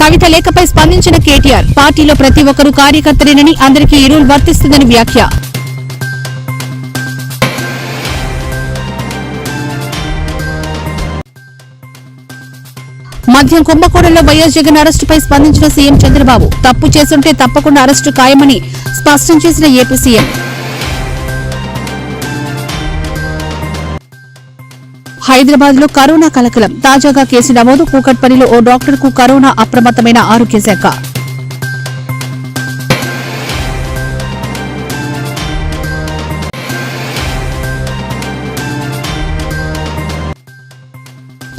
కవిత లేఖపై స్పందించిన కేటీఆర్ పార్టీలో ప్రతి ఒక్కరూ కార్యకర్తలేనని అందరికీ ఈ రూల్ వర్తిస్తుందని వ్యాఖ్య. మద్యం కుంభకోణంలో వైఎస్ జగన్ అరెస్టుపై స్పందించిన సీఎం చంద్రబాబు తప్పు చేసుంటే తప్పకుండా అరెస్టు ఖాయమని స్పష్టం చేసిన ఏపీ సీఎం. హైదరాబాద్ లో కరోనా కలకలం తాజాగా కేసు నమోదు. కూకట్పల్లిలో ఓ డాక్టర్ కు కరోనా అప్రమత్తమైన ఆరోగ్య శాఖ.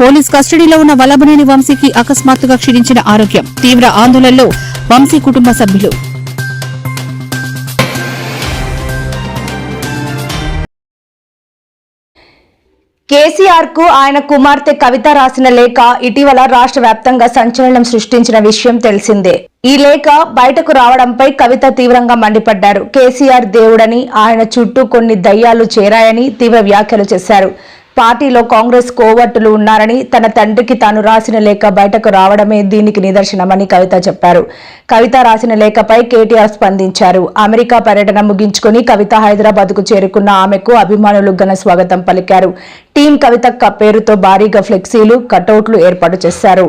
పోలీస్ కస్టడీలో ఉన్న వల్లభనేని వంశీకి అకస్మాత్తుగా క్షీణించిన ఆరోగ్యం. తీవ్ర ఆందోళనలో వంశీ కుటుంబ సభ్యులు. కేసీఆర్ కు ఆయన కుమార్తె కవిత రాసిన లేఖ ఇటీవల రాష్ట్ర వ్యాప్తంగా సంచలనం సృష్టించిన విషయం తెలిసిందే. ఈ లేఖ బయటకు రావడంపై కవిత తీవ్రంగా మండిపడ్డారు. కేసీఆర్ దేవుడని, ఆయన చుట్టూ కొన్ని దయ్యాలు చేరాయని తీవ్ర వ్యాఖ్యలు చేశారు. పార్టీలో కాంగ్రెస్ కోవర్టులు ఉన్నారని, తన తండ్రికి తాను రాసిన లేఖ బయటకు రావడమే దీనికి నిదర్శనమని కవిత చెప్పారు. కవిత రాసిన లేఖపై కేటీఆర్ స్పందించారు. అమెరికా పర్యటన ముగించుకుని కవిత హైదరాబాద్ కు చేరుకున్న ఆమెకు అభిమానులు ఘన స్వాగతం పలికారు. టీం కవిత పేరుతో భారీగా ఫ్లెక్సీలు, కటౌట్లు ఏర్పాటు చేశారు.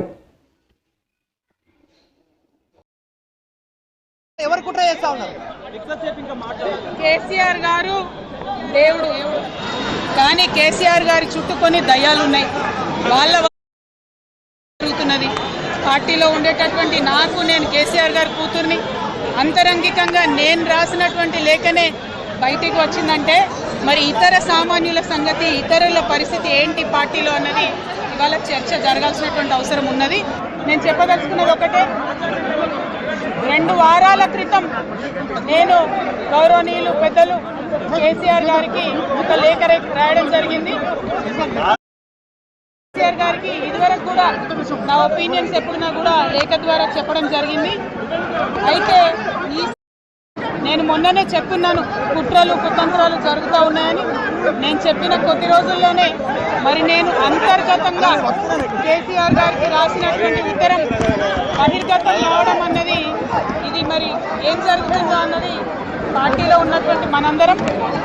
కేసీఆర్ గారు దేవుడు, కానీ కేసీఆర్ గారి చుట్టూ కొన్ని దయ్యాలున్నాయి. వాళ్ళ జరుగుతున్నది. పార్టీలో ఉండేటటువంటి నాకు, నేను కేసీఆర్ గారి కూతుర్ని, అంతరంగికంగా నేను రాసినటువంటి లేఖనే బయటికి వచ్చిందంటే మరి ఇతర సామాన్యుల సంగతి, ఇతరుల పరిస్థితి ఏంటి పార్టీలో అన్నది ఇవాళ చర్చ జరగాల్సినటువంటి అవసరం ఉన్నది. నేను చెప్పదలుచుకున్నది ఒకటే, 2 వారాల క్రితం నేను గౌరవనీయులు పెద్దలు కేసీఆర్ గారికి ఒక లేఖ రాయడం జరిగింది. కేసీఆర్ గారికి ఇదివరకు కూడా నా ఒపీనియన్స్ ఎప్పుడున్నా కూడా లేఖ ద్వారా చెప్పడం జరిగింది. అయితే నేను మొన్ననే చెప్పున్నాను, కుట్రలు కుతంత్రాలు జరుగుతూ ఉన్నాయని. నేను చెప్పిన కొద్ది రోజుల్లోనే మరి నేను అంతర్గతంగా కేసీఆర్ గారికి రాసినటువంటి ఉత్తరం బహిర్గతం కావడం అన్నది, ఇది మరి ఏం జరుగుతుందో అన్నది పార్టీలో ఉన్నటువంటి మనందరం,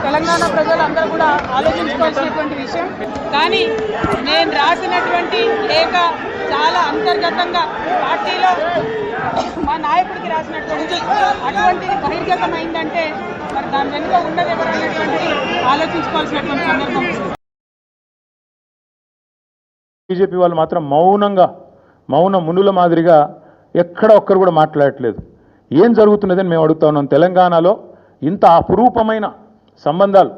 తెలంగాణ ప్రజలందరూ కూడా ఆలోచించుకోవాల్సినటువంటి విషయం. కానీ నేను రాసినటువంటి లేఖ చాలా అంతర్గతంగా పార్టీలో మా నాయకుడికి రాసినటువంటి అటువంటిది బహిర్గతమైందంటే మరి దాని వెనుక ఉన్నది ఎవరనేటువంటిది ఆలోచించుకోవాల్సినటువంటి సందర్భం. బీజేపీ వాళ్ళు మాత్రం మౌన మునుల మాదిరిగా ఎక్కడ ఒక్కరు కూడా మాట్లాడట్లేదు. ఏం జరుగుతున్నదని మేము అడుగుతా ఉన్నాం. తెలంగాణలో ఇంత అపురూపమైన సంబంధాలు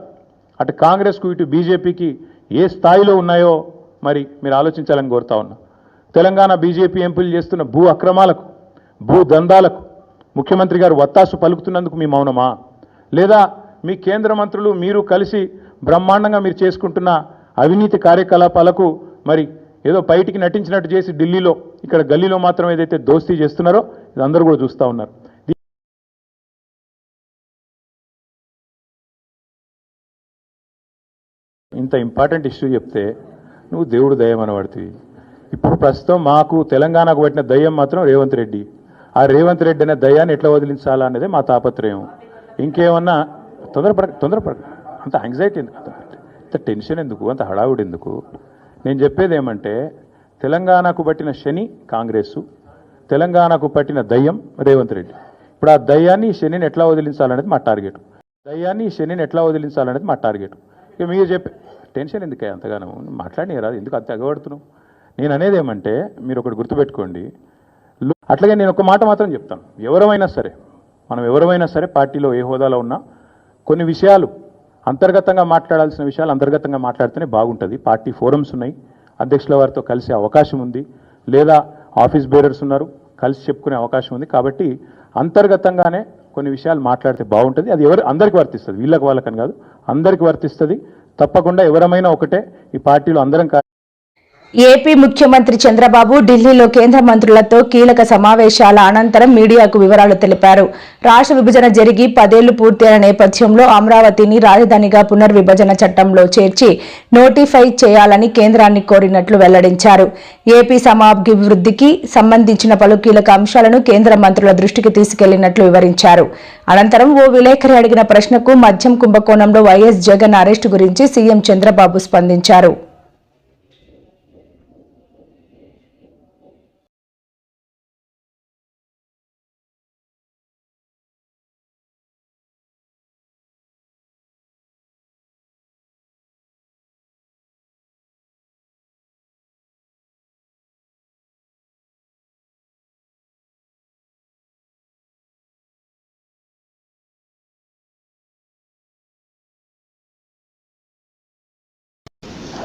అటు కాంగ్రెస్కు ఇటు బీజేపీకి ఏ స్థాయిలో ఉన్నాయో మరి మీరు ఆలోచించాలని కోరుతా ఉన్నా. తెలంగాణ బీజేపీ ఎంపీలు చేస్తున్న భూ అక్రమాలకు, భూ దందాలకు ముఖ్యమంత్రి గారు వత్తాసు పలుకుతున్నందుకు మీ మౌనమా? లేదా మీ కేంద్ర మంత్రులు మీరు కలిసి బ్రహ్మాండంగా మీరు చేసుకుంటున్న అవినీతి కార్యకలాపాలకు మరి ఏదో బయటికి నటించినట్టు చేసి ఢిల్లీలో, ఇక్కడ గల్లీలో మాత్రం ఏదైతే దోస్తీ చేస్తున్నారో ఇది అందరూ కూడా చూస్తూ ఉన్నారు. ఇంత ఇంపార్టెంట్ ఇష్యూ చెప్తే నువ్వు దేవుడు దయ్యం అనబడుతుంది. ఇప్పుడు ప్రస్తుతం మాకు తెలంగాణకు పట్టిన దయ్యం మాత్రం రేవంత్ రెడ్డి. ఆ రేవంత్ రెడ్డి అనే దయ్యాన్ని ఎట్లా వదిలించాలా అనేది మా తాపత్రయం. ఇంకేమన్నా తొందరపడ అంత యాంగ్జైటీ ఎందుకు, అంత టెన్షన్ ఎందుకు, అంత హడావుడి ఎందుకు? నేను చెప్పేది ఏమంటే, తెలంగాణకు పట్టిన శని కాంగ్రెసు, తెలంగాణకు పట్టిన దయ్యం రేవంత్ రెడ్డి. ఇప్పుడు ఆ దయ్యాన్ని శనిని ఎట్లా వదిలించాలనేది మా టార్గెట్. ఇక మీరు చెప్పే టెన్షన్ ఎందుకే అంతగానో మాట్లాడి రాదు, ఎందుకు అంత ఎగబడుతున్నావు? నేను అనేది ఏమంటే, మీరు ఒకటి గుర్తుపెట్టుకోండి. అట్లాగే నేను ఒక మాట మాత్రం చెప్తాను, మనం ఎవరైనా సరే పార్టీలో ఏ హోదాలో ఉన్నా కొన్ని విషయాలు అంతర్గతంగా మాట్లాడాల్సిన విషయాలు అంతర్గతంగా మాట్లాడితేనే బాగుంటుంది. పార్టీ ఫోరమ్స్ ఉన్నాయి, అధ్యక్షుల వారితో కలిసే అవకాశం ఉంది, లేదా ఆఫీస్ బేరర్స్ ఉన్నారు, కలిసి చెప్పుకునే అవకాశం ఉంది. కాబట్టి అంతర్గతంగానే కొన్ని విషయాలు మాట్లాడితే బాగుంటుంది. అది అందరికీ వర్తిస్తుంది, వీళ్ళకి వాళ్ళకని కాదు, అందరికీ వర్తిస్తుంది. తప్పకుండా ఎవరమైనా ఒకటే, ఈ పార్టీలో అందరం. ఏపీ ముఖ్యమంత్రి చంద్రబాబు ఢిల్లీలో కేంద్ర మంత్రులతో కీలక సమావేశాల అనంతరం మీడియాకు వివరాలు తెలిపారు. రాష్ట్ర విభజన జరిగి 10 ఏళ్లు పూర్తయిన నేపథ్యంలో అమరావతిని రాజధానిగా పునర్విభజన చట్టంలో చేర్చి నోటిఫై చేయాలని కేంద్రాన్ని కోరినట్లు వెల్లడించారు. ఏపీ సమగ్రాభివృద్ధికి సంబంధించిన పలు కీలక అంశాలను కేంద్ర మంత్రుల దృష్టికి తీసుకెళ్లినట్లు వివరించారు. అనంతరం ఓ విలేకరి అడిగిన ప్రశ్నకు మద్యం కుంభకోణంలో వైఎస్ జగన్ అరెస్టు గురించి సీఎం చంద్రబాబు స్పందించారు.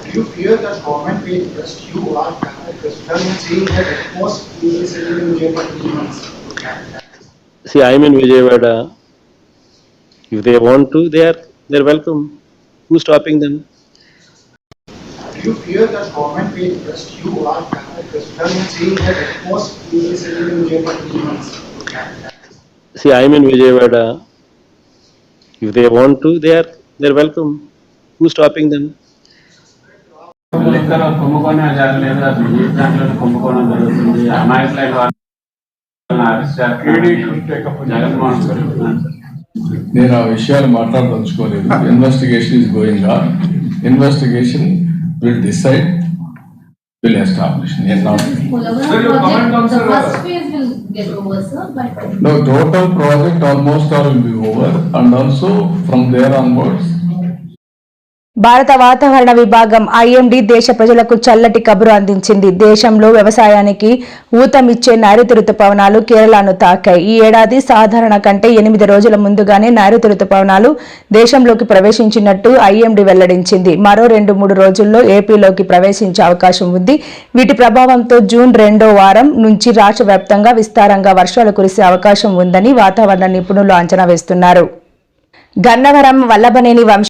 Do you fear that government will arrest you or President saying that at most you will settle in jail for 3 months? See, I'm in Vijayawada. If they want to, they're welcome. Who's stopping them? Do you fear that government will arrest you or President saying that at most you will settle in jail for 3 months? See, I'm in Vijayawada. If they want to, they're welcome. Who's stopping them? లెక్కలో కుంభకోణం జరగలేదు, అసలు దాంట్లో కుంభకోణం జరుగుతుంది. అమాయకులైన వాళ్ళని arrest చేస్తున్నారు జగన్మోహన్ రెడ్డి. నేను ఆ విషయాలు మాట్లాడదలుచుకోలేదు. Investigation is going on. Investigation will decide, will establish. No, total project almost all will be over, and also from there onwards. భారత వాతావరణ విభాగం ఐఎండీ దేశ ప్రజలకు చల్లటి కబురు అందించింది. దేశంలో వ్యవసాయానికి ఊతమిచ్చే నైరుతి రుతుపవనాలు కేరళను తాకాయి. ఈ ఏడాది సాధారణ కంటే 8 రోజుల ముందుగానే నైరుతి రుతుపవనాలు దేశంలోకి ప్రవేశించినట్టు ఐఎండీ వెల్లడించింది. మరో 2-3 రోజుల్లో ఏపీలోకి ప్రవేశించే అవకాశం ఉంది. వీటి ప్రభావంతో జూన్ 2వ వారం నుంచి రాష్ట్ర వ్యాప్తంగా విస్తారంగా వర్షాలు కురిసే అవకాశం ఉందని వాతావరణ నిపుణులు అంచనా వేస్తున్నారు. గన్నవరం వల్లభనేని వంశ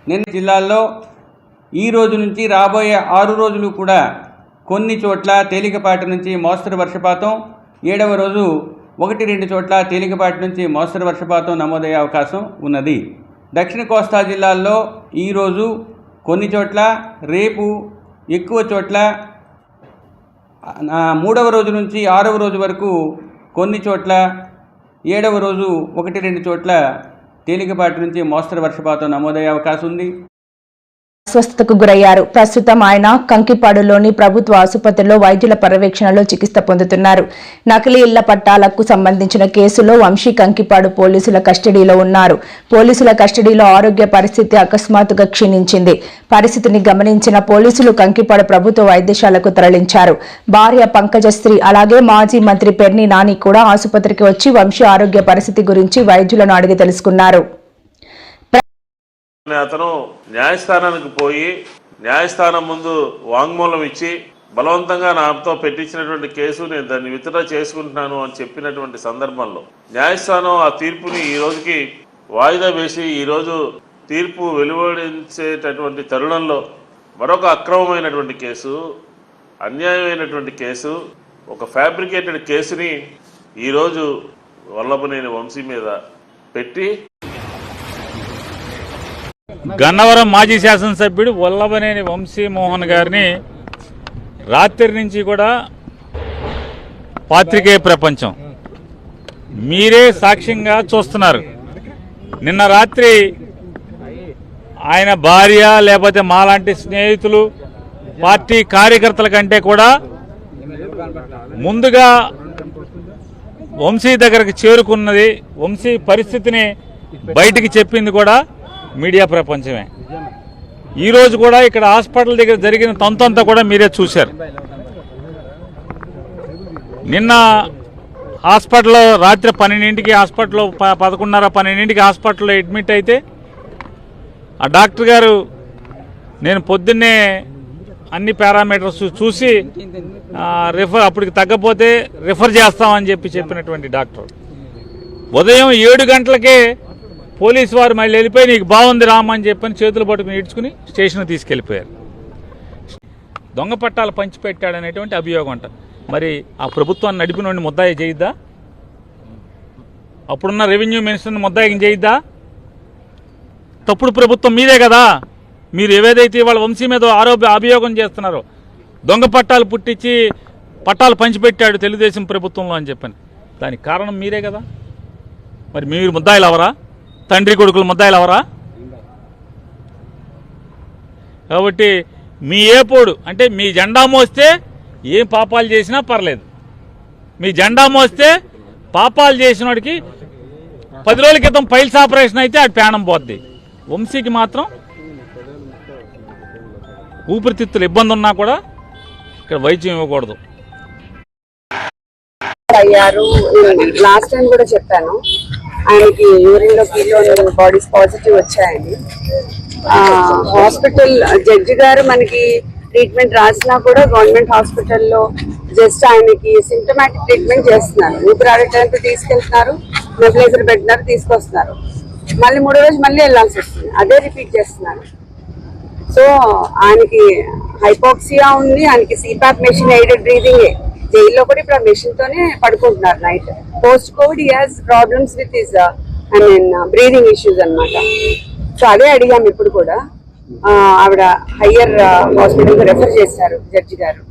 నిన్న జిల్లాల్లో ఈ రోజు నుంచి రాబోయే 6 రోజులు కూడా కొన్ని చోట్ల తేలికపాటి నుంచి మోస్తరు వర్షపాతం, 7వ రోజు 1-2 చోట్ల తేలికపాటి నుంచి మోస్తరు వర్షపాతం నమోదయ్యే అవకాశం ఉన్నది. దక్షిణ కోస్తా జిల్లాల్లో ఈరోజు కొన్ని చోట్ల, రేపు ఎక్కువ చోట్ల, 3వ రోజు నుంచి 6వ రోజు వరకు కొన్ని చోట్ల, 7వ రోజు 1-2 చోట్ల తేలికపాటి నుంచి మోస్తరు వర్షపాతం నమోదయ్యే అవకాశం ఉంది. అస్వస్థతకు గురయ్యారు. ప్రస్తుతం ఆయన కంకిపాడులోని ప్రభుత్వ ఆసుపత్రిలో వైద్యుల పర్యవేక్షణలో చికిత్స పొందుతున్నారు. నకిలీ ఇళ్ల పట్టాలకు సంబంధించిన కేసులో వంశీ కంకిపాడు పోలీసుల కస్టడీలో ఉన్నారు. పోలీసుల కస్టడీలో ఆరోగ్య పరిస్థితి అకస్మాత్తుగా క్షీణించింది. పరిస్థితిని గమనించిన పోలీసులు కంకిపాడు ప్రభుత్వ వైద్యశాలకు తరలించారు. భార్య పంకజశ్రీ అలాగే మాజీ మంత్రి పెర్ని నాని కూడా ఆసుపత్రికి వచ్చి వంశీ ఆరోగ్య పరిస్థితి గురించి వైద్యులను అడిగి తెలుసుకున్నారు. అతను న్యాయస్థానానికి పోయి న్యాయస్థానం ముందు వాంగ్మూలం ఇచ్చి బలవంతంగా నాతో పెట్టించినటువంటి కేసు నేను దాన్ని విత్డ్రా చేసుకుంటున్నాను అని చెప్పినటువంటి సందర్భంలో న్యాయస్థానం ఆ తీర్పుని ఈ రోజుకి వాయిదా వేసి ఈరోజు తీర్పు వెలువడించేటటువంటి తరుణంలో మరొక అక్రమమైనటువంటి కేసు, అన్యాయమైనటువంటి కేసు, ఒక ఫ్యాబ్రికేటెడ్ కేసుని ఈరోజు వల్లభనేని వంశీ మీద పెట్టి గన్నవరం మాజీ శాసనసభ్యుడు వల్లభనేని వంశీమోహన్ గారిని రాత్రి నుంచి కూడా పాత్రికేయ ప్రపంచం మీరే సాక్ష్యంగా చూస్తున్నారు. నిన్న రాత్రి ఆయన భార్య లేకపోతే మాలాంటి స్నేహితులు, పార్టీ కార్యకర్తల కంటే కూడా ముందుగా వంశీ దగ్గరకు చేరుకున్నది, వంశీ పరిస్థితిని బయటికి చెప్పింది కూడా మీడియా ప్రపంచమే. ఈరోజు కూడా ఇక్కడ హాస్పిటల్ దగ్గర జరిగిన తంతంతా కూడా మీరే చూశారు. నిన్న హాస్పిటల్లో రాత్రి 12ంటికి హాస్పిటల్లో 11:30-12ంటికి హాస్పిటల్లో అడ్మిట్ అయితే ఆ డాక్టర్ గారు నేను పొద్దున్నే అన్ని పారామీటర్స్ చూసి అప్పటికి తగ్గపోతే రిఫర్ చేస్తామని చెప్పినటువంటి డాక్టర్ ఉదయం 7 గంటలకే పోలీసు వారు మళ్ళీ వెళ్ళిపోయి నీకు బాగుంది రామని చెప్పని చేతులు పట్టుకుని ఈడ్చుకుని స్టేషన్కి తీసుకెళ్లిపోయారు. దొంగ పట్టాలు పంచిపెట్టాడనేటువంటి అభియోగం అంట. మరి ఆ ప్రభుత్వాన్ని నడిపినోడిని ముద్దాయి చేయిద్దా? అప్పుడున్న రెవెన్యూ మినిస్టర్ని ముద్దాయి చేయిద్దా? తప్పుడు ప్రభుత్వం మీదే కదా. మీరు ఏవేదైతే వాళ్ళ వంశీ మీద అభియోగం చేస్తున్నారో దొంగ పట్టాలు పుట్టించి పట్టాలు పంచిపెట్టాడు తెలుగుదేశం ప్రభుత్వంలో అని చెప్పని, దానికి కారణం మీరే కదా. మరి మీరు ముద్దాయిలు అవరా? తండ్రి కొడుకులు ముద్దాయిలు అవరా? కాబట్టి మీ ఏపోడు అంటే మీ జెండా మోస్తే ఏం పాపాలు చేసినా పర్లేదు. మీ జెండా మోస్తే పాపాలు చేసిన వాడికి 10 రోజుల క్రితం పైల్స్ ఆపరేషన్ అయితే అది ప్రాణం పోద్ది. వంశీకి మాత్రం ఊపిరితిత్తులు ఇబ్బంది ఉన్నా కూడా ఇక్కడ వైద్యం ఇవ్వకూడదు. అయ్యారు. లాస్ట్ టైం కూడా చెప్పాను, ఆయనకి యూరిన్ లో కిలో బాడీస్ పాజిటివ్ వచ్చాయని. హాస్పిటల్ జడ్జి గారు మనకి ట్రీట్మెంట్ రాసినా కూడా గవర్నమెంట్ హాస్పిటల్లో జస్ట్ ఆయనకి సింటమాటిక్ ట్రీట్మెంట్ చేస్తున్నారు. ఊపిరాడటానికి తీసుకెళ్తున్నారు, నెబులైజర్ పెట్టినారు, తీసుకొస్తున్నారు. మళ్ళీ 3వ రోజు మళ్ళీ వెళ్లాల్సి వస్తుంది, అదే రిపీట్ చేస్తున్నారు. సో ఆయనకి హైపోక్సియా ఉంది, ఆయనకి సిపాప్ మెషిన్ ఎయిడెడ్ బ్రీదింగ్. జైల్లో కూడా ఇప్పుడు ఆ మెషిన్ తోనే పడుకుంటున్నారు night. Post covid he has problems with his breathing issues అన్నమాట. సో అదే అడిగాం ఇప్పుడు కూడా. ఆవిడ హయ్యర్ హాస్పిటల్ కి రెఫర్ చేశారు జడ్జి గారు.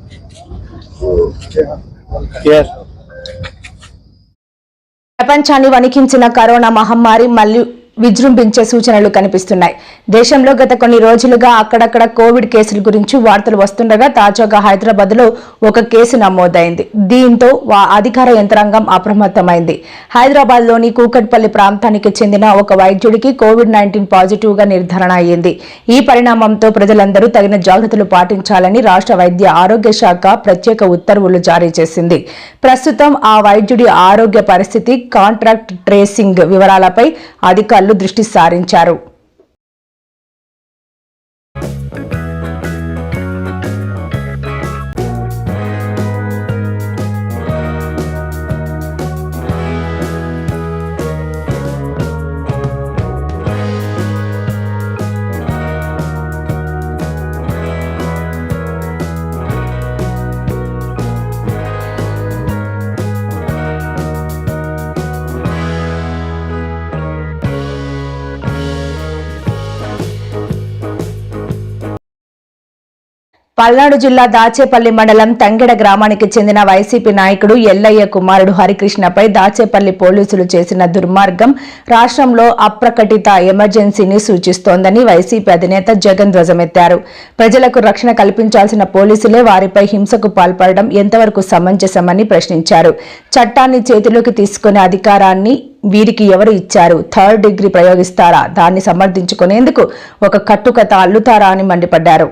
ప్రపంచాన్ని వణికించిన కరోనా మహమ్మారి మళ్లీ విజృంభించే సూచనలు కనిపిస్తున్నాయి. దేశంలో గత కొన్ని రోజులుగా అక్కడక్కడ కోవిడ్ కేసుల గురించి వార్తలు వస్తుండగా తాజాగా హైదరాబాద్ లో ఒక కేసు నమోదైంది. దీంతో అధికార యంత్రాంగం అప్రమత్తమైంది. హైదరాబాద్ లోని కూకట్పల్లి ప్రాంతానికి చెందిన ఒక వైద్యుడికి కోవిడ్-19 పాజిటివ్ గా నిర్ధారణ అయ్యింది. ఈ పరిణామంతో ప్రజలందరూ తగిన జాగ్రత్తలు పాటించాలని రాష్ట్ర వైద్య ఆరోగ్య శాఖ ప్రత్యేక ఉత్తర్వులు జారీ చేసింది. ప్రస్తుతం ఆ వైద్యుడి ఆరోగ్య పరిస్థితి, కాంట్రాక్ట్ ట్రేసింగ్ వివరాలపై అధికారులు దృష్టి సారించారు. పల్నాడు జిల్లా దాచేపల్లి మండలం తంగెడ గ్రామానికి చెందిన వైసీపీ నాయకుడు ఎల్లయ్య కుమారుడు హరికృష్ణపై దాచేపల్లి పోలీసులు చేసిన దుర్మార్గం రాష్ట్రంలో అప్రకటిత ఎమర్జెన్సీని సూచిస్తోందని వైసీపీ అధినేత జగన్ ధ్వజమెత్తారు. ప్రజలకు రక్షణ కల్పించాల్సిన పోలీసులే వారిపై హింసకు పాల్పడడం ఎంతవరకు సమంజసమని ప్రశ్నించారు. చట్టాన్ని చేతిలోకి తీసుకునే అధికారాన్ని వీరికి ఎవరు ఇచ్చారు? 3rd degree ప్రయోగిస్తారా? దాన్ని సమర్థించుకునేందుకు ఒక కట్టుకథ అల్లుతారా అని మండిపడ్డారు.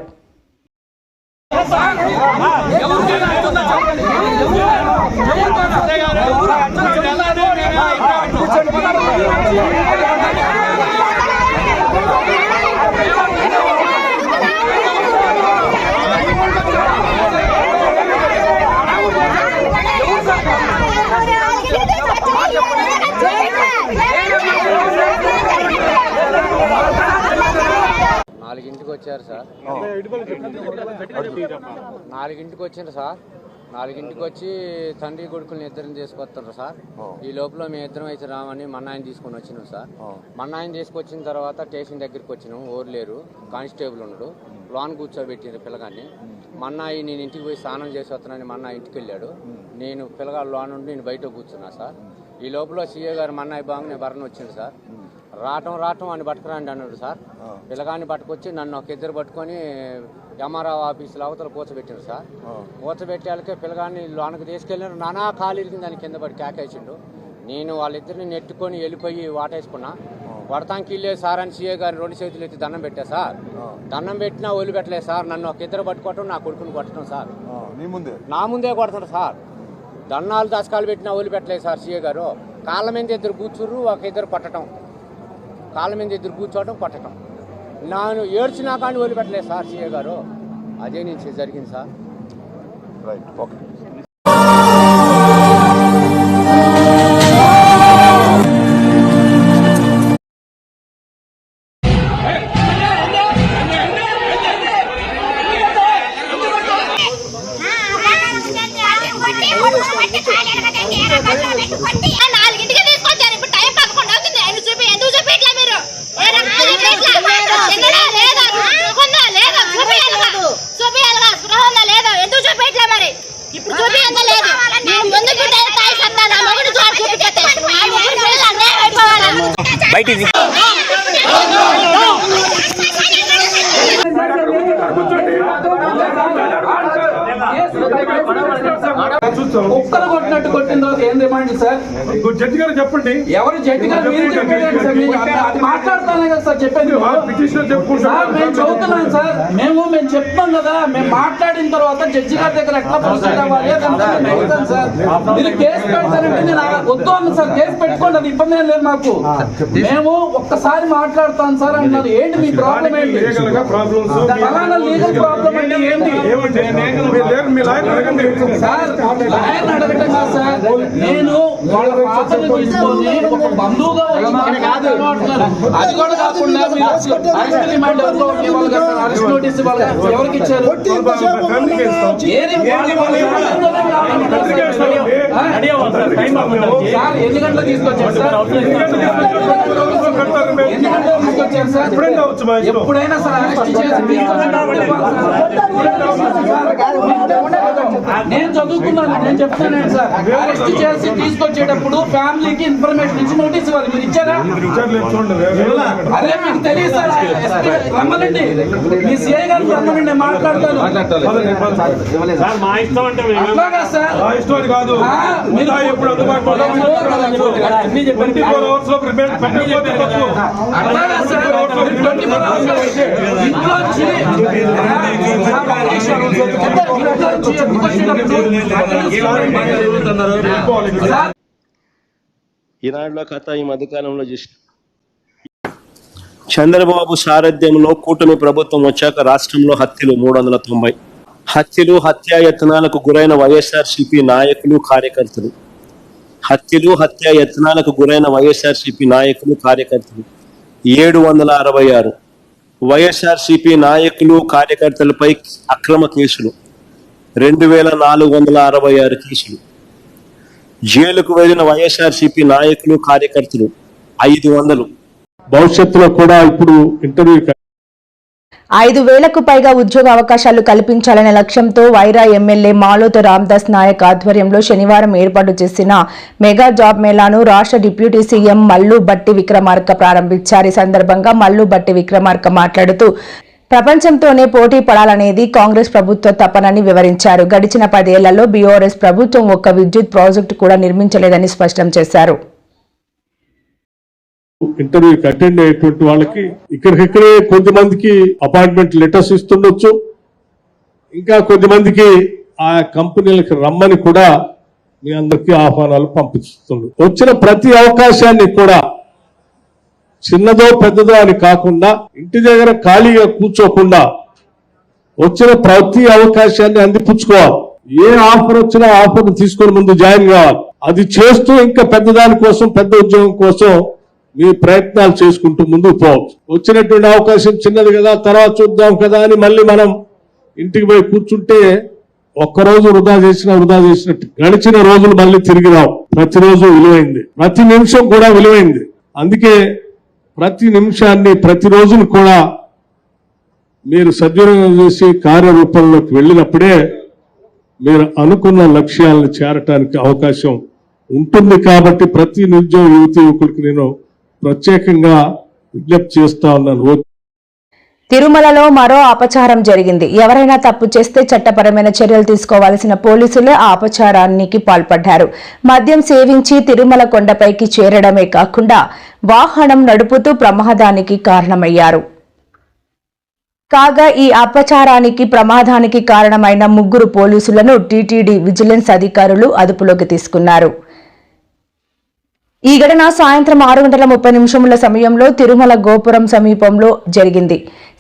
వచ్చారు సార్. 4ంటికి వచ్చిండ్రు సార్. 4ంటికి వచ్చి తండ్రి కొడుకుల్ని ఇద్దరిని తీసుకొస్తారు సార్. ఈ లోపల మేము ఇద్దరం అయితే రామని మన్నాయని తీసుకొని వచ్చినాం సార్. మన్నాయని తీసుకొచ్చిన తర్వాత స్టేషన్ దగ్గరికి వచ్చినాం. ఓర్లేరు కానిస్టేబుల్ ఉన్నాడు. లోన్ కూర్చోబెట్టిండ్రు పిల్లగాన్ని. మన్నాయి నేను ఇంటికి పోయి స్నానం చేసి వస్తున్నానని మన్నా ఇంటికి వెళ్ళాడు. నేను పిల్లగాడు లోన్ ఉండి నేను బయట కూర్చున్నా సార్. ఈ లోపల సీఏ గారు మన్నాయి బాగానే భరణ వచ్చింది సార్. రావటం అని పట్టుకురండి అన్నాడు సార్. పిల్లగాన్ని పట్టుకొచ్చి నన్ను ఒక ఇద్దరు పట్టుకొని ఎంఆర్ఓ ఆఫీసులో అవతల కూర్చోబెట్టారు సార్. కూర్చోబెట్టాలకే పిల్లగాన్ని లోనకి తీసుకెళ్ళినారు. నానా ఖాళీ దాని కింద పడి కేకేసిండు. నేను వాళ్ళిద్దరిని నెట్టుకొని వెళ్ళిపోయి వాటేసుకున్నా. కొడతానికి వెళ్ళే సార్ అని సీఏ గారిని 2 చేతులు ఎత్తి దండం పెట్టా సార్. దండం పెట్టినా ఒళ్ళు పెట్టలేదు సార్. నన్ను ఒక ఇద్దరు పట్టుకోవటం, నా కొడుకుని కొట్టడం సార్. నా ముందే కొడతాడు సార్. దన్నాలు దశకాలు పెట్టినా ఒళ్ళు పెట్టలేదు సార్ సీఏ గారు. కాళ్ళ మీద ఇద్దరు కూర్చుర్రు, ఒక ఇద్దరు కొట్టడం. కాళ్ళ మీద ఇద్దరు కూర్చోవటం, కొట్టడం. నేను ఏడ్చినా కానీ ఒళ్ళు పెట్టలేదు సార్ సీఏ గారు. అదే నుంచి జరిగింది సార్. Right, okay. బయటికి కుక్కలు కొట్టినట్టు కొట్టిన తర్వాత ఏం డిమాండ్ సార్? జడ్జి గారు చెప్పండి. ఎవరు జడ్జి గారు? మీరు చెప్పండి. అది మాట్లాడతానే కదా సార్ చెప్పండి. సార్ మేము చదువుతున్నాం సార్, మేము చెప్తాం కదా. మేము మాట్లాడిన తర్వాత జడ్జి గారి దగ్గర ఎట్లా ప్రొసీడ్ అవ్వాలి సార్. మీరు కేసు పెడతానంటే నేను వద్దు అన్న సార్. కేసు పెట్టుకోండి, అది ఇబ్బంది ఏం లేదు మాకు. మేము ఒక్కసారి మాట్లాడతాం సార్ అంటున్నారు. ఏంటి మీ ప్రాబ్లం? ఏంటి ఫలానా లీగల్ ప్రాబ్లం అంటే ఏంటి సార్? లాయర్ అడగటం కాదు సార్. నేను వాళ్ళ ఫాదర్ని తీసుకొని ఒక బంధువుగా అది కూడా కాకుండా అరెస్ట్ రిమాండ్ అరెస్ట్ నోటీస్ ఎవరికి ఇచ్చారు? సార్ ఎన్ని గంటలు తీసుకొచ్చారు సార్? ఎన్ని గంటలు తీసుకొచ్చారు సార్? ఎప్పుడైనా సార్ అరెస్ట్ చేసి నేను చదువుకున్నాను, నేను చెప్తాను సార్. అరెస్ట్ చేసి తీసుకొచ్చేటప్పుడు ఫ్యామిలీకి ఇన్ఫర్మేషన్ ఇచ్చి నోటీస్ ఇవ్వాలి. మీరు ఇచ్చారా? అదే మీకు తెలియదు సార్. రమ్మనండి, మీ సిఐ గారు రమ్మనండి, మాట్లాడతాను. అట్లాగా సార్ ఈనాడులో కథ ఈ మధ్యకాలంలో చూసి చంద్రబాబు సారథ్యంలో కూటమి ప్రభుత్వం వచ్చాక రాష్ట్రంలో హత్యలు 390. హత్యలు, హత్యాయత్నాలకు గురైన వైఎస్ఆర్సీపీ నాయకులు, కార్యకర్తలు. హత్యలు, హత్యాయత్నాలకు గురైన వైఎస్ఆర్సీపీ నాయకులు, కార్యకర్తలు 766. వైఎస్ఆర్సీపీ నాయకులు, కార్యకర్తలపై అక్రమ కేసులు 2466 కేసులు. జైలుకు వెళ్లిన వైఎస్ఆర్సీపీ నాయకులు, కార్యకర్తలు 500. భవిష్యత్తులో కూడా ఇప్పుడు ఇంటర్వ్యూ 5,000కు పైగా ఉద్యోగ అవకాశాలు కల్పించాలనే లక్ష్యంతో వైరా ఎమ్మెల్యే మాలోతు రామదాస్ నాయక్ ఆధ్వర్యంలో శనివారం ఏర్పాటు చేసిన మెగా జాబ్ మేళాను రాష్ట్ర డిప్యూటీ సీఎం మల్లు బట్టి విక్రమార్క ప్రారంభించారు. ఈ సందర్భంగా మల్లు బట్టి విక్రమార్క మాట్లాడుతూ ప్రపంచంతోనే పోటీ పడాలనేది కాంగ్రెస్ ప్రభుత్వ తపనని వివరించారు. గడిచిన 10 ఏళ్లలో బీఆర్ఎస్ ప్రభుత్వం ఒక్క విద్యుత్ ప్రాజెక్టు కూడా నిర్మించలేదని స్పష్టం చేశారు. ఇంటర్వ్యూకి అటెండ్ అయ్యేటువంటి వాళ్ళకి ఇక్కడికిక్కడే కొంతమందికి అపాయింట్మెంట్ లెటర్స్ ఇస్తుండొచ్చు, ఇంకా కొంతమందికి ఆ కంపెనీలకు రమ్మని కూడా మీ అందరికీ ఆహ్వానాలు పంపిస్తుంది. వచ్చిన ప్రతి అవకాశాన్ని కూడా చిన్నదో పెద్దదో అని కాకుండా ఇంటి దగ్గర ఖాళీగా కూర్చోకుండా వచ్చిన ప్రతి అవకాశాన్ని అందిపుచ్చుకోవాలి. ఏ ఆఫర్ వచ్చినా ఆఫర్ తీసుకొని ముందు జాయిన్ కావాలి. అది చేస్తూ ఇంకా పెద్దదాని కోసం, పెద్ద ఉద్యోగం కోసం మీ ప్రయత్నాలు చేసుకుంటూ ముందుకు పోవచ్చు. వచ్చినటువంటి అవకాశం చిన్నది కదా, తర్వాత చూద్దాం కదా అని మళ్ళీ మనం ఇంటికి పోయి కూర్చుంటే ఒక్కరోజు వృధా చేసినట్టు. గడిచిన రోజులు మళ్ళీ తిరిగి రావు. ప్రతిరోజు విలువైంది, ప్రతి నిమిషం కూడా విలువైంది. అందుకే ప్రతి నిమిషాన్ని, ప్రతి రోజును కూడా మీరు సద్వినియోగం చేసి కార్యరూపంలోకి వెళ్ళినప్పుడే మీరు అనుకున్న లక్ష్యాలను చేరటానికి అవకాశం ఉంటుంది. కాబట్టి ప్రతి నిరుద్యోగ యువకులకు నేను ప్రత్యేకంగా విజ్ఞప్తి చేస్తా ఉన్నాను. తిరుమలలో మరో అపచారం జరిగింది. ఎవరైనా తప్పు చేస్తే చట్టపరమైన చర్యలు తీసుకోవాల్సిన పోలీసులే ఆ అపచారానికి పాల్పడ్డారు. మద్యం సేవించి తిరుమల కొండపైకి చేరడమే కాకుండా వాహనం నడుపుతూ ప్రమాదానికి కారణమయ్యారు. కాగా ఈ అపచారానికి, ప్రమాదానికి కారణమైన 3 పోలీసులను టీటీడీ విజిలెన్స్ అధికారులు అదుపులోకి తీసుకున్నారు. ఈ ఘటన సాయంత్రం 6:30 సమయంలో తిరుమల గోపురం సమీపంలో జరిగింది.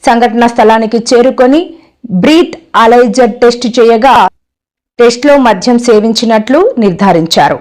సంఘటన స్థలానికి చేరుకొని బ్రీత్ అలైజర్ టెస్ట్ చేయగా టెస్ట్లో మద్యం సేవించినట్లు నిర్ధారించారు.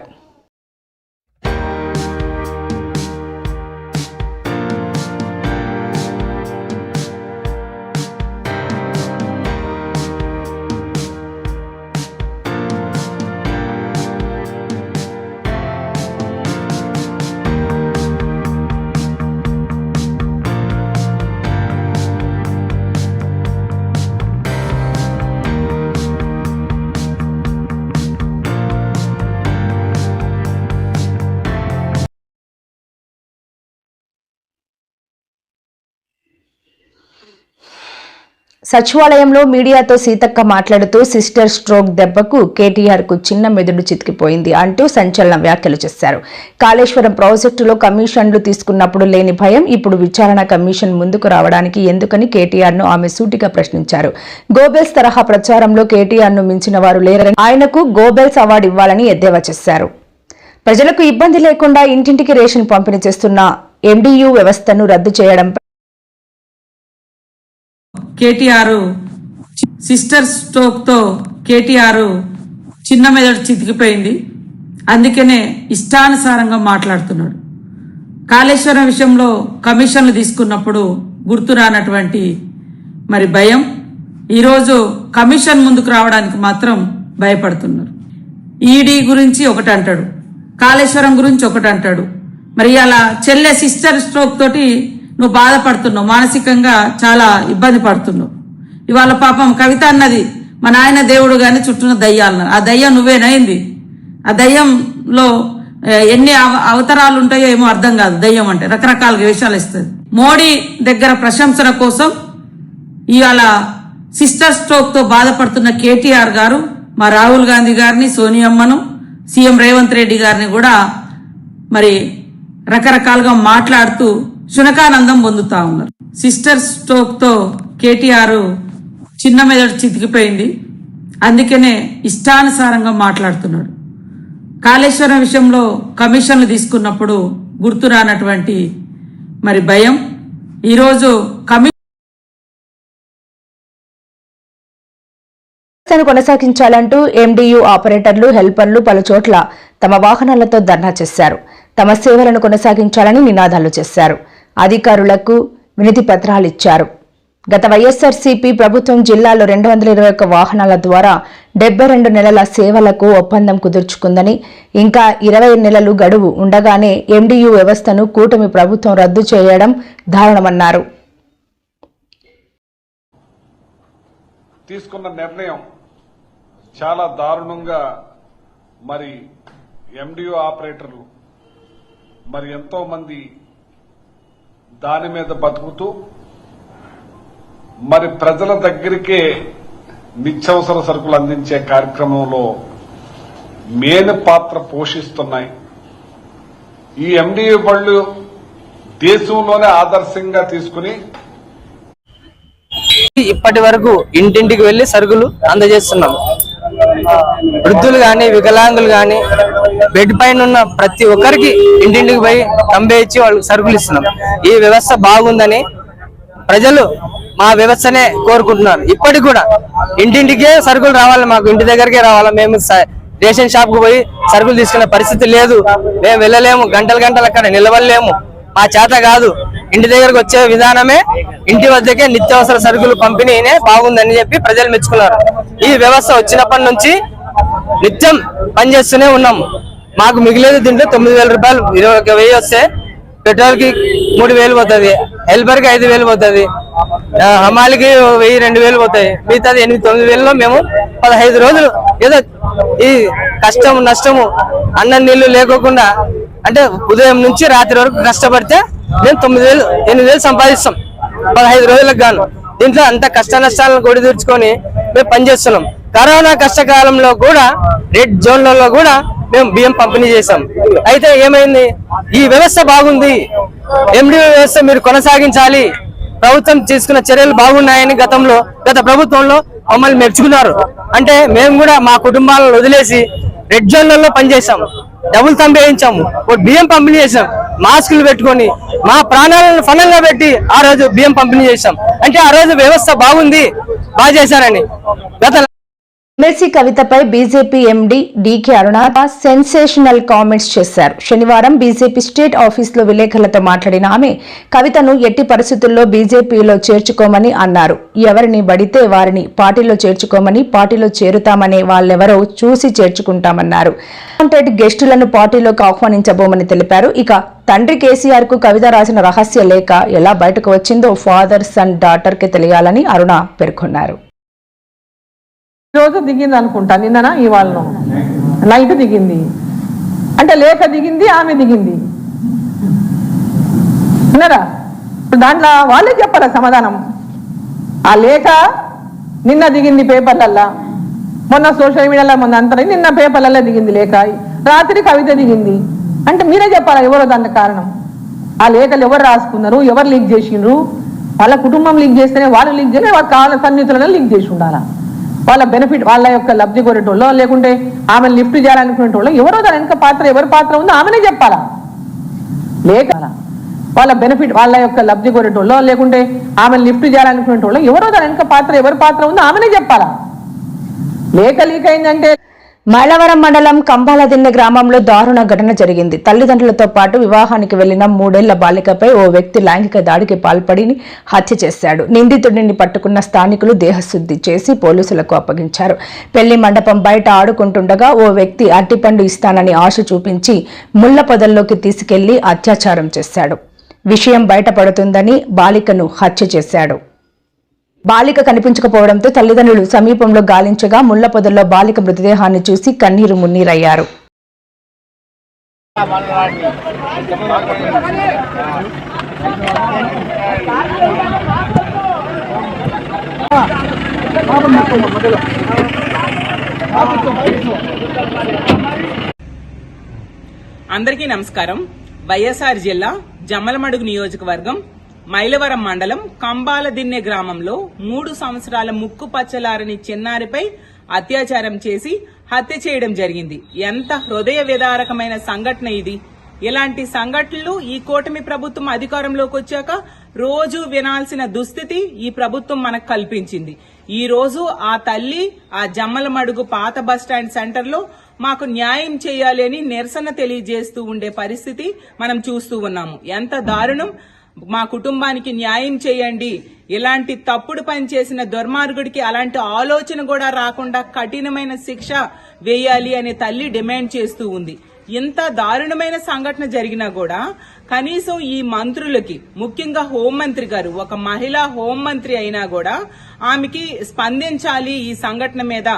సచివాలయంలో మీడియాతో సీతక్క మాట్లాడుతూ సిస్టర్ స్ట్రోక్ దెబ్బకు కేటీఆర్ కు చిన్న మెదడు చితికిపోయింది అంటూ సంచలన వ్యాఖ్యలు చేశారు. కాళేశ్వరం ప్రాజెక్టులో కమిషన్లు తీసుకున్నప్పుడు లేని భయం ఇప్పుడు విచారణ కమిషన్ ముందుకు రావడానికి ఎందుకని కేటీఆర్ ను ఆమె సూటిగా ప్రశ్నించారు. గోబెల్స్ తరహా ప్రచారంలో కేటీఆర్ ను మించిన వారు లేరని ఆయనకు గోబెల్స్ అవార్డు ఇవ్వాలని ఎద్దేవా చేశారు. ప్రజలకు ఇబ్బంది లేకుండా ఇంటింటికి రేషన్ పంపిణీ చేస్తున్న MDU వ్యవస్థను రద్దు చేయడంపై కేటీఆర్ సిస్టర్ స్ట్రోక్ తో కేటీఆర్ చిన్న మెదడు చితికిపోయింది. అందుకనే ఇష్టానుసారంగా మాట్లాడుతున్నాడు. కాళేశ్వరం విషయంలో కమిషన్లు తీసుకున్నప్పుడు గుర్తు రానటువంటి మరి భయం ఈరోజు కమిషన్ ముందుకు రావడానికి మాత్రం భయపడుతున్నారు. ఈడీ గురించి ఒకటి అంటాడు, కాళేశ్వరం గురించి ఒకటి అంటాడు. మరి అలా చెల్లె సిస్టర్ స్ట్రోక్ తోటి నువ్వు బాధపడుతున్నావు, మానసికంగా చాలా ఇబ్బంది పడుతున్నావు. ఇవాళ పాపం కవిత అన్నది మా నాయన దేవుడు గాని చుట్టూన దయ్యాలన్నారు. ఆ దయ్యం నువ్వేనైంది. ఆ దయ్యంలో ఎన్ని అవతారాలు ఉంటాయో ఏమో అర్థం కాదు. దయ్యం అంటే రకరకాల వేషాలు ఇస్తుంది. మోడీ దగ్గర ప్రశంసల కోసం ఇవాళ సిస్టర్ స్ట్రోక్ తో బాధపడుతున్న కేటీఆర్ గారు మా రాహుల్ గాంధీ గారిని, సోనియమ్మను, సీఎం రేవంత్ రెడ్డి గారిని కూడా మరి రకరకాలుగా మాట్లాడుతూ శునకానందం పొందుతా ఉన్నారు. సిస్టర్ స్ట్రోక్ తో కేటీఆర్ చిన్న మెదడు చితికిపోయింది. అందుకనే ఇష్టానుసారంగా మాట్లాడుతున్నాడు. కాళేశ్వరం విషయంలో కమిషన్లు తీసుకున్నప్పుడు గుర్తు రానటువంటి మరి భయం ఈరోజు కొనసాగించాలంటూ MDU ఆపరేటర్లు, హెల్పర్లు పలుచోట్ల తమ వాహనాలతో ధర్నా చేశారు. తమ సేవలను కొనసాగించాలని నినాదాలు చేశారు. అధికారులకు వినతి పత్రాలు ఇచ్చారు. గత వైఎస్ఆర్సీపీ ప్రభుత్వం జిల్లాలో 221 వాహనాల ద్వారా 72 నెలల సేవలకు ఒప్పందం కుదుర్చుకుందని, ఇంకా 20 నెలలు గడువు ఉండగానే MDU వ్యవస్థను కూటమి ప్రభుత్వం రద్దు చేయడం దారుణమన్నారు. తీసుకున్న నిర్ణయం చాలా దారుణంగా మరి MDO ఆపరేటర్లు మరి ఎంతో మంది దాని మీద బతుకుతూ మరి ప్రజల దగ్గరికే నిత్యావసర సరుకులు అందించే కార్యక్రమంలో మెయిన్ పాత్ర పోషిస్తున్నాయి. ఈ MDO బళ్ళు దేశంలోనే ఆదర్శంగా తీసుకుని ఇప్పటి వరకు ఇంటింటికి వెళ్లి సరుకులు అందజేస్తున్నాం. వృద్ధులు గాని, వికలాంగులు గాని, బెడ్ పైన ఉన్న ప్రతి ఒక్కరికి ఇంటింటికి పోయి తంబే ఇచ్చి వాళ్ళకి సరుకులు ఇస్తున్నాం. ఈ వ్యవస్థ బాగుందని ప్రజలు మా వ్యవస్థనే కోరుకుంటున్నారు. ఇప్పటికి కూడా ఇంటింటికే సరుకులు రావాలి, మాకు ఇంటి దగ్గరికే రావాలా. మేము రేషన్ షాప్ కు పోయి సరుకులు తీసుకునే పరిస్థితి లేదు. మేము వెళ్ళలేము, గంటలు అక్కడ నిలవలేము, మా చేత కాదు. ఇంటి దగ్గరకు వచ్చే విధానమే, ఇంటి వద్దకే నిత్యావసర సరుకులు పంపిణీనే బాగుందని చెప్పి ప్రజలు మెచ్చుకున్నారు. ఈ వ్యవస్థ వచ్చినప్పటి నుంచి నిత్యం పనిచేస్తూనే ఉన్నాము. మాకు మిగిలేదు దీంట్లో 9,000 రూపాయలు. 21,000 వస్తే పెట్రోల్ కి 3,000 పోతుంది, హెల్పర్ కి 5,000 పోతుంది, హమాలికి 1,000-2,000 పోతాయి. మిగతాది 8-9,000లో మేము 15 రోజులు ఏదో ఈ కష్టం నష్టము అన్నం నీళ్లు లేకోకుండా అంటే ఉదయం నుంచి రాత్రి వరకు కష్టపడితే మేము 9,000-8,000 సంపాదిస్తాం 15 రోజులకు గాను. దీంట్లో అంత కష్ట నష్టాలను కొడి తీర్చుకొని మేము పనిచేస్తున్నాం. కరోనా కష్టకాలంలో కూడా రెడ్ జోన్లలో కూడా మేము బియ్యం పంపిణీ చేశాం. అయితే ఏమైంది, ఈ వ్యవస్థ బాగుంది, MDO వ్యవస్థ మీరు కొనసాగించాలి, ప్రభుత్వం తీసుకున్న చర్యలు బాగున్నాయని గత ప్రభుత్వంలో మమ్మల్ని మెచ్చుకున్నారు. అంటే మేము కూడా మా కుటుంబాలను వదిలేసి రెడ్ జోన్లలో పనిచేసాం, డబుల్ తంబు వేయించాము, బియ్యం పంపిణీ చేసాం. మాస్కులు పెట్టుకొని మా ప్రాణాలను ఫలంగా పెట్టి ఆ రోజు బియ్యం పంపిణీ చేశాం. అంటే ఆ రోజు వ్యవస్థ బాగుంది, బాగా చేశారని. గత ఎమ్మెల్సీ కవితపై బీజేపీ ఎండీ డీకే అరుణ సెన్సేషనల్ కామెంట్స్ చేశారు. శనివారం బీజేపీ స్టేట్ ఆఫీసులో విలేకరులతో మాట్లాడిన ఆమె కవితను ఎట్టి పరిస్థితుల్లో బీజేపీలో చేర్చుకోమని అన్నారు. ఎవరిని బడితే వారిని పార్టీలో చేర్చుకోమని, పార్టీలో చేరుతామనే వాళ్ళెవరో చూసి చేర్చుకుంటామన్నారు. వాంటెడ్ గెస్టులను పార్టీలోకి ఆహ్వానించబోమని తెలిపారు. ఇక తండ్రి కేసీఆర్ కు కవిత రాసిన రహస్య లేఖ ఎలా బయటకు వచ్చిందో ఫాదర్ సన్ డాటర్ కి తెలియాలని అరుణ పేర్కొన్నారు. రోజు దిగింది అనుకుంటా, నిన్ననా ఇవాళను నైట్ దిగింది అంటే లేఖ దిగింది, ఆమె దిగింది విన్నారా? దాంట్లో వాళ్ళే చెప్పారా సమాధానం. ఆ లేఖ నిన్న దిగింది పేపర్లల్లా, మొన్న సోషల్ మీడియాలో మొన్న అంతా నిన్న పేపర్లలో దిగింది లేఖ, రాత్రి కవిత దిగింది. అంటే మీరే చెప్పాలా ఎవరో దానికి కారణం. ఆ లేఖలు ఎవరు రాసుకున్నారు, ఎవరు లీక్ చేసిండ్రు? వాళ్ళ కుటుంబం లీక్ చేస్తేనే వాళ్ళు లీక్ చేయలే, వాళ్ళ కావాల సన్నిహితులను లీక్ చేసి ఉండాలా? వాళ్ళ బెనిఫిట్, వాళ్ళ యొక్క లబ్ధి కోరేటోళ్ళో లేకుంటే ఆమె లిఫ్ట్ చేయాలనుకునేటోళ్ళో ఎవరో దాని వెనక పాత్ర, ఎవరి పాత్ర ఉందో ఆమెనే చెప్పాలా? లేక వాళ్ళ బెనిఫిట్, వాళ్ళ యొక్క లబ్ధి కోరేటోళ్ళో లేకుంటే ఆమె లిఫ్ట్ చేయాలనుకునేటోళ్ళో ఎవరో దాని వెనక పాత్ర, ఎవరి పాత్ర ఉందో ఆమెనే చెప్పాలా? లేక లీక్ అయిందంటే. మైలవరం మండలం కంబాలదిన్నె గ్రామంలో దారుణ ఘటన జరిగింది. తల్లిదండ్రులతో పాటు వివాహానికి వెళ్లిన 3 ఏళ్ల బాలికపై ఓ వ్యక్తి లైంగిక దాడికి పాల్పడి హత్య చేశాడు. నిందితుడిని పట్టుకున్న స్థానికులు దేహశుద్ధి చేసి పోలీసులకు అప్పగించారు. పెళ్లి మండపం బయట ఆడుకుంటుండగా ఓ వ్యక్తి అరటిపండు ఇస్తానని ఆశ చూపించి ముళ్ల పొదల్లోకి తీసుకెళ్లి అత్యాచారం చేశాడు. విషయం బయటపడుతుందని బాలికను హత్య చేశాడు. బాలిక కనిపించకపోవడంతో తల్లిదండ్రులు సమీపంలో గాలించగా ముళ్ల పొదల్లో బాలిక మృతదేహాన్ని చూసి కన్నీరు మున్నీరయ్యారు. అందరికీ నమస్కారం. వైఎస్ఆర్ జిల్లా జమ్మలమడుగు నియోజకవర్గం మైలవరం మండలం కంబాలదిన్నె గ్రామంలో 3 సంవత్సరాల ముక్కు పచ్చలారని చిన్నారిపై అత్యాచారం చేసి హత్య చేయడం జరిగింది. ఎంత హృదయ విదారకమైన సంఘటన ఇది. ఇలాంటి సంఘటనలు ఈ కూటమి ప్రభుత్వం అధికారంలోకి వచ్చాక రోజు వినాల్సిన దుస్థితి ఈ ప్రభుత్వం మనకు కల్పించింది. ఈ రోజు ఆ తల్లి ఆ జమ్మలమడుగు పాత బస్టాండ్ సెంటర్లో మాకు న్యాయం చేయాలి అని నిరసన తెలియజేస్తూ ఉండే పరిస్థితి మనం చూస్తూ ఉన్నాము. ఎంత దారుణం. మా కుటుంబానికి న్యాయం చేయండి, ఇలాంటి తప్పుడు పని చేసిన దుర్మార్గుడికి అలాంటి ఆలోచన కూడా రాకుండా కఠినమైన శిక్ష వేయాలి అనే తల్లి డిమాండ్ చేస్తూ ఉంది. ఇంత దారుణమైన సంఘటన జరిగినా కూడా కనీసం ఈ మంత్రులకి, ముఖ్యంగా హోంమంత్రి గారు, ఒక మహిళా హోంమంత్రి అయినా కూడా ఆమెకి స్పందించాలి ఈ సంఘటన మీద,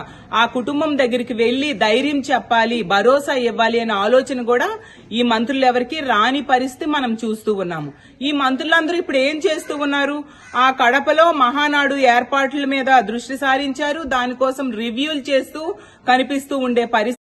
ఆ కుటుంబం దగ్గరికి వెళ్లి ధైర్యం చెప్పాలి, భరోసా ఇవ్వాలి అనే ఆలోచన కూడా ఈ మంత్రులు ఎవరికి రాని పరిస్థితి మనం చూస్తూ ఉన్నాము. ఈ మంత్రులందరూ ఇప్పుడు ఏం చేస్తూ ఉన్నారు? ఆ కడపలో మహానాడు ఏర్పాట్ల మీద దృష్టి సారించారు, దానికోసం రివ్యూలు చేస్తూ కనిపిస్తూ ఉండే పరిస్థితి